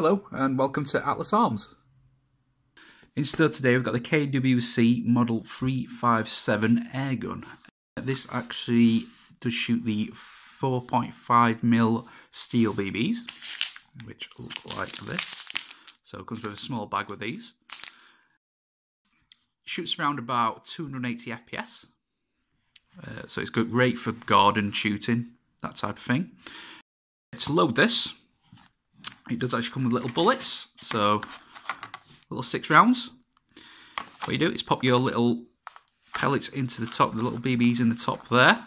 Hello and welcome to Atlas Arms. In store today we've got the KWC Model 357 airgun. This actually does shoot the 4.5mm steel BBs, which look like this. So it comes with a small bag with these. Shoots around about 280 FPS. So it's great for garden shooting, that type of thing. To load this, it does actually come with little bullets, so little 6 rounds. What you do is pop your little pellets into the top, the little BBs in the top there.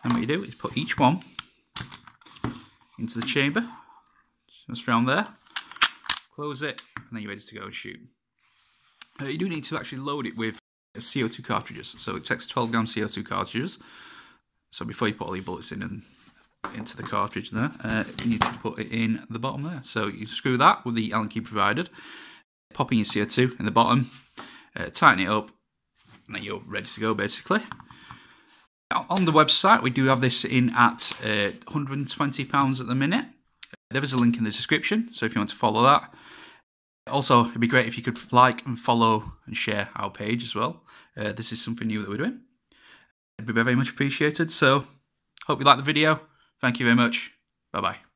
And what you do is put each one into the chamber, just around there, close it, and then you're ready to go and shoot. You do need to actually load it with CO2 cartridges, so it takes 12 gram CO2 cartridges. So before you put all your bullets in and into the cartridge there, you need to put it in the bottom there. So you screw that with the Allen key provided, pop in your CO2 in the bottom, tighten it up, and then you're ready to go basically. On the website we do have this in at £120 at the minute. There is a link in the description, so if you want to follow that. Also, it'd be great if you could like and follow and share our page as well. This is something new that we're doing. It'd be very much appreciated. So, hope you liked the video. Thank you very much. Bye-bye.